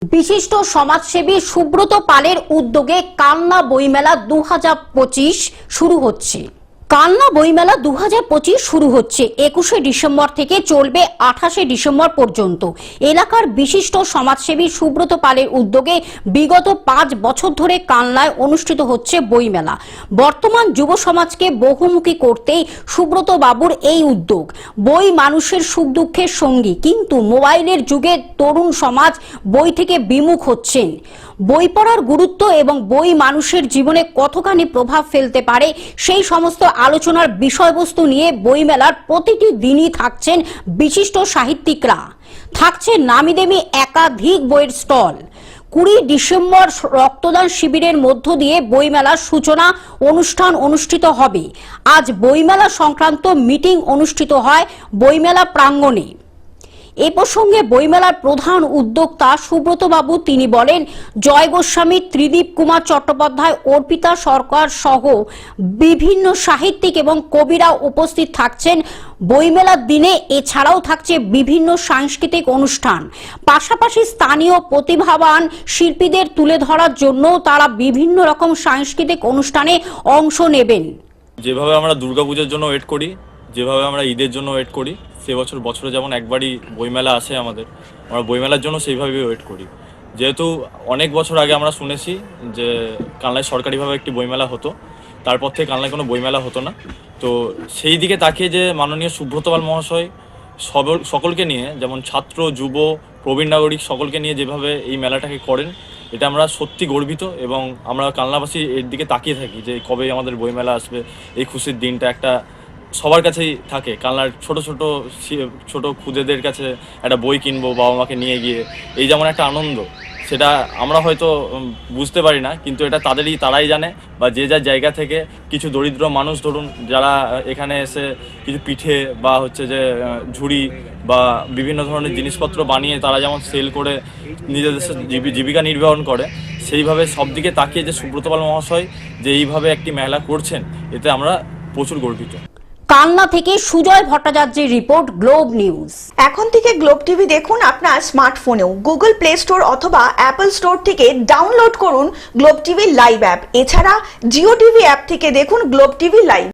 বিশিষ্ট সমাজসেবী সুব্রত পালের উদ্যোগে কালনা বইমেলা 2025 শুরু হচ্ছে। কালনা বইমেলা 2025 শুরু হচ্ছে 21শে ডিসেম্বর থেকে চলবে 28শে ডিসেম্বর পর্যন্ত। এলাকার বিশিষ্ট সমাজসেবী সুব্রত পালের উদ্যোগে বিগত 5 বছর ধরে কালনায় অনুষ্ঠিত হচ্ছে বইমেলা। বর্তমান যুব সমাজকে বহুমুখী করতেই সুব্রত বাবুর এই উদ্যোগ। বই মানুষের সুখ দুঃখের সঙ্গী, কিন্তু মোবাইলের যুগে তরুণ সমাজ বই থেকে বিমুখ হচ্ছেন। বই পড়ার গুরুত্ব এবং বই মানুষের জীবনে কতখানি প্রভাব ফেলতে পারে সেই সমস্ত আলোচনার বিষয়বস্তু নিয়ে বইমেলার প্রতিটি দিনই থাকছেন বিশিষ্ট সাহিত্যিকরা, থাকছে নামিদামি একাধিক বইয়ের স্টল। 20 ডিসেম্বর রক্তদান শিবিরের মধ্য দিয়ে বইমেলার সূচনা অনুষ্ঠান অনুষ্ঠিত হবে। আজ বইমেলা সংক্রান্ত মিটিং অনুষ্ঠিত হয় বইমেলা প্রাঙ্গণে। এ প্রসঙ্গে বইমেলার প্রধান উদ্যোক্তা সুব্রত বাবু তিনি বলেন, জয় গোস্বামী, ত্রিদীপ কুমার চট্টোপাধ্যায়, অর্পিতা সরকার সহ বিভিন্ন সাহিত্যিক এবং কবিরা উপস্থিত থাকছেন বইমেলার দিনে। এছাড়াও থাকছে বিভিন্ন সাংস্কৃতিক অনুষ্ঠান, পাশাপাশি স্থানীয় প্রতিভাবান শিল্পীদের তুলে ধরার জন্য তারা বিভিন্ন রকম সাংস্কৃতিক অনুষ্ঠানে অংশ নেবেন। যেভাবে আমরা দুর্গাপূজার জন্য ওয়েট করি, যেভাবে আমরা ঈদের জন্য ওয়েট করি, সে বছরে যেমন একবারই বইমেলা আসে আমরা বইমেলার জন্য সেইভাবেই ওয়েট করি। যেহেতু অনেক বছর আগে আমরা শুনেছি যে কালনায় সরকারিভাবে একটি বইমেলা হতো, তারপর থেকে কালনায় কোনো বইমেলা হতো না। তো সেই দিকে তাকিয়ে যে মাননীয় সুব্রত পাল মহাশয় সকলকে নিয়ে, যেমন ছাত্র, যুব, প্রবীণ নাগরিক সকলকে নিয়ে যেভাবে এই মেলাটাকে করেন, এটা আমরা সত্যি গর্বিত। এবং আমরা কালনাবাসী এর দিকে তাকিয়ে থাকি যে কবে আমাদের বইমেলা আসবে। এই খুশির দিনটা একটা সবার কাছেই থাকে। কালনার ছোট খুদেদের কাছে একটা বই কিনবো বাবা মাকে নিয়ে গিয়ে, এই যেমন একটা আনন্দ, সেটা আমরা হয়তো বুঝতে পারি না, কিন্তু এটা তারাই জানে। বা যে যার জায়গা থেকে কিছু দরিদ্র মানুষ ধরুন, যারা এখানে এসে কিছু পিঠে বা যে ঝুড়ি বা বিভিন্ন ধরনের জিনিসপত্র বানিয়ে তারা যেমন সেল করে নিজেদের জীবিকা নির্বাহন করে, সেইভাবে সব দিকে তাকিয়ে যে সুব্রত পাল মহাশয় যে এইভাবে একটি মেলা করছেন, এতে আমরা প্রচুর গর্বিত। কালনা থেকে সুজয় ভট্টাচার্যের রিপোর্ট, গ্লোব নিউজ। এখন থেকে গ্লোব টিভি দেখুন আপনার স্মার্টফোনেও। গুগল প্লে স্টোর অথবা অ্যাপল স্টোর থেকে ডাউনলোড করুন গ্লোব টিভি লাইভ অ্যাপ। এছাড়া জিও টিভি অ্যাপ থেকে দেখুন গ্লোব টিভি লাইভ।